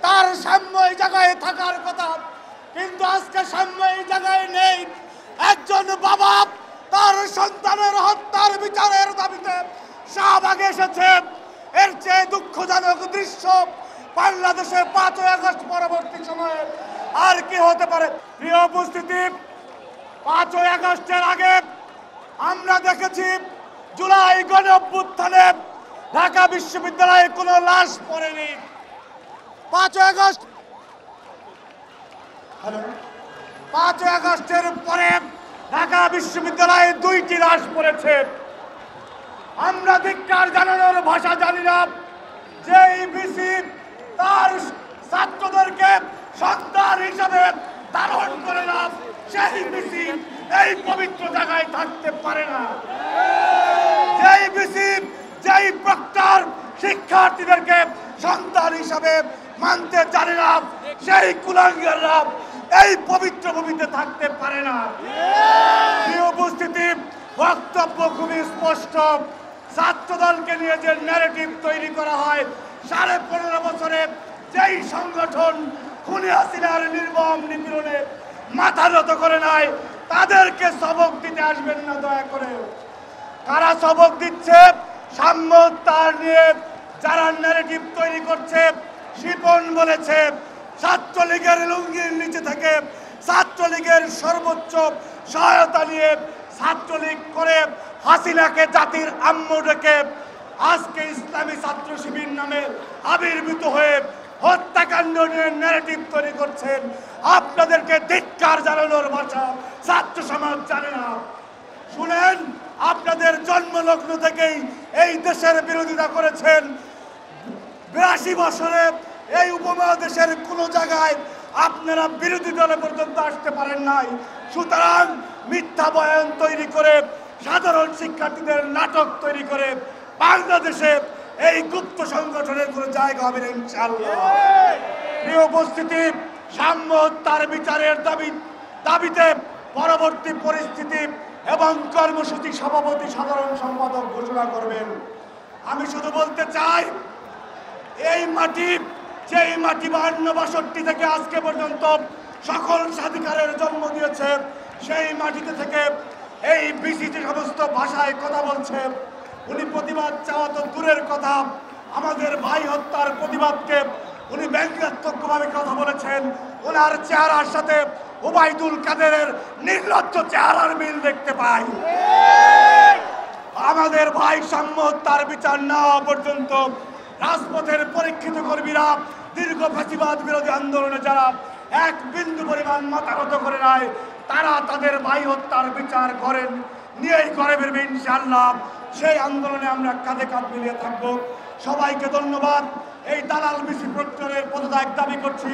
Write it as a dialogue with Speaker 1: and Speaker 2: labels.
Speaker 1: তার সাম্য এই জায়গায় থাকার কথা, কিন্তু আজকে সাম্য এই জায়গায় নেই। একজন বাবা তার সন্তানের হত্যার বিচারের দাবিতে শাহবাগে এসেছে। এর চেয়ে দুঃখজনক দৃশ্য বাংলাদেশে 5ই আগস্ট পরবর্তী সময়ে আর কি হতে পারে? প্রিয় উপস্থিতি, 5ই আগস্টের আগে আমরা দেখেছি জুলাই গণ অভ্যুত্থানে ঢাকা বিশ্ববিদ্যালয়ে কোনো লাশ পড়েনি। 5ই আগস্টের পরে ঢাকা বিশ্ববিদ্যালয়ে 2টি লাশ পড়েছে। আমরা ধিক্কার জানানোর ভাষা জানি না যে বিসি তার ছাত্রদেরকে সন্তান হিসাবে ধারণ করে না, সেই বিসি এই পবিত্র জায়গায় থাকতে পারে না। যেই বিসি যেই প্রক্টর শিক্ষার্থীদেরকে সন্তান হিসাবে মানতে জানে না, সেই কুলাঙ্গাররা এই পবিত্র ভূমিতে থাকতে পারে না। উপস্থিতি, বক্তব্য খুবই স্পষ্ট। ছাত্রদলকে নিয়ে যে ন্যারেটিভ তৈরি করা হয়, 15.5 বছরে যেই সংগঠন খুনি হাসিনার নির্মম নিপীড়নে মাথা নত করে নাই, তাদেরকে সবক দিতে আসবেন না দয়া করে। কারা সবক দিচ্ছে? সাম্য তার নিয়ে যারা ন্যারেটিভ তৈরি করছে। শিপন বলেছে ছাত্রলীগের লুঙ্গির নিচে থেকে ছাত্রলীগের সর্বোচ্চ সহায়তা নিয়ে ছাত্রলীগ করে হাসিনাকে জাতির আম্মু ডেকে আজকে ইসলামী ছাত্র শিবির নামে আবির্ভূত হয়ে হত্যাকাণ্ড নিয়ে ন্যারেটিভ তৈরি করছেন। আপনাদেরকে ধিক্কার জানানোর ভাষা ছাত্র সমাজ জানে না। শুনেন, আপনাদের জন্মলগ্ন থেকেই এই দেশের বিরোধিতা করেছেন। 82 বছরে এই উপমহাদেশের কোন জায়গায় আপনারা বিরোধী দলে পর্যন্ত আসতে পারেন নাই। সুতরাং মিথ্যা বয়ান তৈরি করে সাধারণ শিক্ষার্থীদের নাটক তৈরি করে বাংলাদেশে এই গুপ্ত সংগঠনের কোনো জায়গা হবে না ইনশাআল্লাহ। প্রিয় উপস্থিতি, সাম্য তার বিচারের দাবিতে পরবর্তী পরিস্থিতি এবং কর্মসূচি সভাপতি সাধারণ সম্পাদক ঘোষণা করবেন। আমি শুধু বলতে চাই, এই মাটি, যেই মাটি 52-62 থেকে আজকে পর্যন্ত সকল স্বাধিকারের জন্ম দিয়েছে, সেই মাটিতে থেকে এই বিসি যে সমস্ত ভাষায় কথা বলছে, উনি প্রতিবাদ চাওয়া তো দূরের কথা, আমাদের ভাই হত্যার প্রতিবাদকে উনি ব্যঙ্গাত্মকভাবে কথা বলেছেন। ওনার চেহারার সাথে ওবায়দুল কাদেরের নির্লজ্জ চেহারার মিল দেখতে পাই। আমাদের ভাই সাম্য তার বিচার না হওয়া পর্যন্ত রাজপথের পরীক্ষিত কর্মীরা দীর্ঘ ফ্যাসিবাদ বিরোধী আন্দোলনে যারা এক বিন্দু পরিমাণ মাথা নত করে নাই, তারা তাদের ভাই হত্যার বিচার করেন, নিয়েই করে বেরবে ইনশাআল্লাহ। সেই আন্দোলনে আমরা কাঁধে কাঁধ মিলিয়ে থাকবো। সবাইকে ধন্যবাদ। এই দালাল বিসি প্রক্টরের পদত্যাগ দাবি করছি।